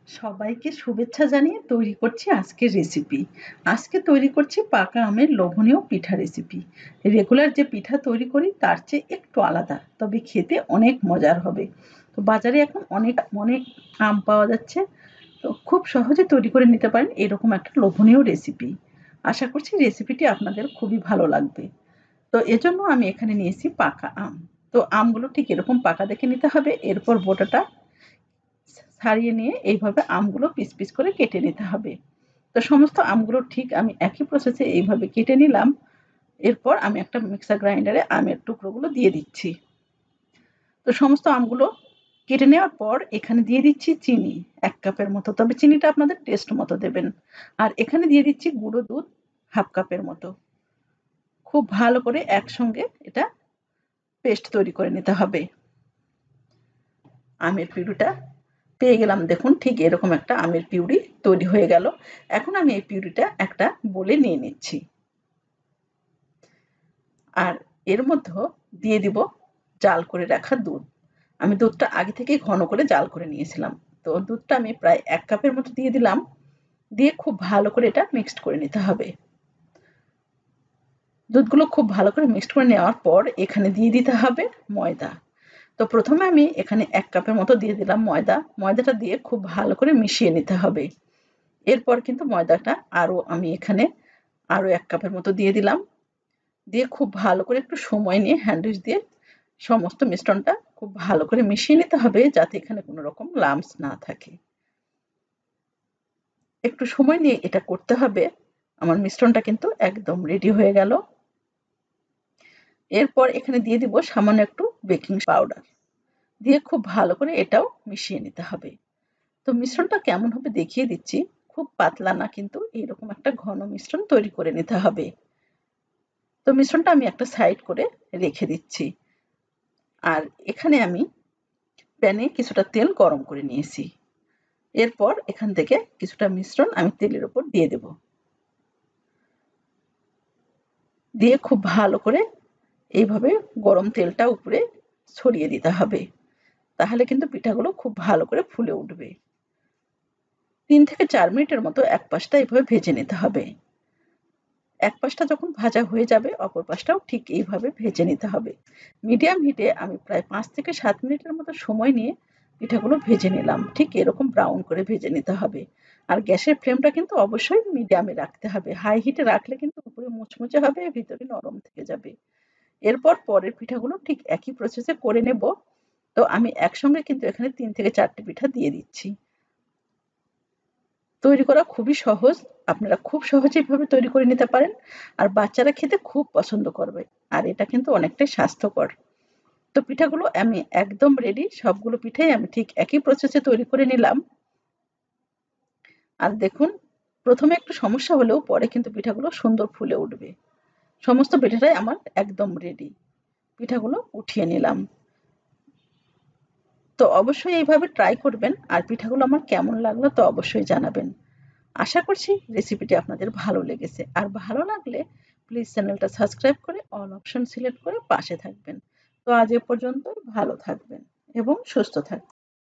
সবাইকে শুভেচ্ছা জানিয়ে তৈরি করছি আজকের রেসিপি। আজকে তৈরি করছি পাকা আমের লোভনীয় পিঠা রেসিপি। রেগুলার যে পিঠা তৈরি করি তার চেয়ে একটু আলাদা, তবে খেতে অনেক মজার হবে। তো বাজারে এখন অনেক অনেক আম পাওয়া যাচ্ছে, তো খুব সহজে তৈরি করে নিতে পারেন এরকম একটা লোভনীয় রেসিপি। আশা করছি রেসিপিটি আপনাদের খুবই ভালো লাগবে। তো এজন্য আমি এখানে নিয়েছি পাকা আম। তো আমগুলো ঠিক এরকম পাকা দেখে নিতে হবে। এরপর বোটাটা ছাড়িয়ে নিয়ে এইভাবে আমগুলো পিস পিস করে কেটে নিতে হবে। তো সমস্ত আমগুলো ঠিক আমি একই প্রসেসে এইভাবে কেটে নিলাম। এরপর আমি একটা মিক্সার গ্রাইন্ডারে আমের টুকরোগুলো দিয়ে দিচ্ছি। তো সমস্ত আমগুলো কেটে নেওয়ার পর এখানে দিয়ে দিচ্ছি চিনি ১ কাপের মতো, তবে চিনিটা আপনাদের টেস্ট মতো দেবেন। আর এখানে দিয়ে দিচ্ছি গুঁড়ো দুধ ১/২ কাপের মতো। খুব ভালো করে একসঙ্গে এটা পেস্ট তৈরি করে নিতে হবে। আমের পিউরিটা পেয়ে গেলাম, দেখুন ঠিক এরকম একটা আমের পিউরি তৈরি হয়ে গেল। এখন আমি এই পিউরিটা একটা বোলে নিয়ে নিচ্ছি। আর এর মধ্যে দিয়ে দিব জাল করে রাখা দুধ। আমি দুধটা আগে থেকেই ঘন করে জাল করে নিয়েছিলাম। তো দুধটা আমি প্রায় ১ কাপের মতো দিয়ে দিলাম। দিয়ে খুব ভালো করে এটা মিক্সড করে নিতে হবে। দুধগুলো খুব ভালো করে মিক্সড করে নেওয়ার পর এখানে দিয়ে দিতে হবে ময়দা। তো প্রথমে আমি এখানে ১ কাপের মতো দিয়ে দিলাম ময়দা। ময়দাটা দিয়ে খুব ভালো করে মিশিয়ে নিতে হবে। এরপর কিন্তু ময়দাটা আমি এখানে আরও ১ কাপের মতো দিয়ে দিলাম। দিয়ে খুব ভালো করে একটু সময় নিয়ে হ্যান্ড উইচ দিয়ে সমস্ত মিশ্রণটা খুব ভালো করে মিশিয়ে নিতে হবে, যাতে এখানে কোনো রকম লাম্পস না থাকে। একটু সময় নিয়ে এটা করতে হবে। আমার মিশ্রণটা কিন্তু একদম রেডি হয়ে গেল। এরপর এখানে দিয়ে দিব সামান্য একটু বেকিং পাউডার। দিয়ে খুব ভালো করে এটাও মিশিয়ে নিতে হবে। তো মিশ্রণটা কেমন হবে দেখিয়ে দিচ্ছি। খুব পাতলা না, কিন্তু এইরকম একটা ঘন মিশ্রণ তৈরি করে নিতে হবে। তো মিশ্রণটা আমি একটা সাইড করে রেখে দিচ্ছি। আর এখানে আমি প্যানে কিছুটা তেল গরম করে নিয়েছি। এরপর এখান থেকে কিছুটা মিশ্রণ আমি তেলের উপর দিয়ে দেব। দিয়ে খুব ভালো করে এইভাবে গরম তেলটা উপরে ছড়িয়ে দিতে হবে। তাহলে কিন্তু পিঠাগুলো খুব ভালো করে ফুলে উঠবে। ৩ থেকে ৪ মিনিটের মতো এক পাশটা এভাবে ভেজে নিতে হবে। এক পাশটা যখন ভাজা হয়ে যাবে অপর পাশটাও ঠিক এইভাবে ভেজে নিতে হবে। মিডিয়াম হিটে আমি প্রায় ৫ থেকে ৭ মিনিটের মতো সময় নিয়ে পিঠাগুলো ভেজে নিলাম। ঠিক এরকম ব্রাউন করে ভেজে নিতে হবে। আর গ্যাসের ফ্লেমটা কিন্তু অবশ্যই মিডিয়ামে রাখতে হবে। হাই হিটে রাখলে কিন্তু উপরে মুচমুচে হবে, ভিতরে নরম থেকে যাবে। এরপর পরের পিঠাগুলো ঠিক একই প্রসেসে করে নেব। তো আমি একসঙ্গে কিন্তু এখানে ৩ থেকে ৪ টে পিঠা দিয়ে দিচ্ছি। তৈরি করা খুবই সহজ। আপনারা খুব সহজে এভাবে তৈরি করে নিতে পারেন। আর বাচ্চারা খেতে খুব পছন্দ করবে। আর এটা কিন্তু অনেকটাই স্বাস্থ্যকর। তো পিঠাগুলো আমি একদম রেডি। সবগুলো পিঠাই আমি ঠিক একই প্রসেসে তৈরি করে নিলাম। আর দেখুন, প্রথমে একটু সমস্যা হলেও পরে কিন্তু পিঠাগুলো সুন্দর ফুলে উঠবে। সমস্ত পিঠাটাই আমার একদম রেডি। পিঠাগুলো উঠিয়ে নিলাম। তো অবশ্যই এইভাবে ট্রাই করবেন। আর পিঠাগুলো আমার কেমন লাগলো তো অবশ্যই জানাবেন। আশা করছি রেসিপিটি আপনাদের ভালো লেগেছে। আর ভালো লাগলে প্লিজ চ্যানেলটা সাবস্ক্রাইব করে অল অপশন সিলেক্ট করে পাশে থাকবেন। তো আজ এ পর্যন্তই। ভালো থাকবেন এবং সুস্থ থাকবেন।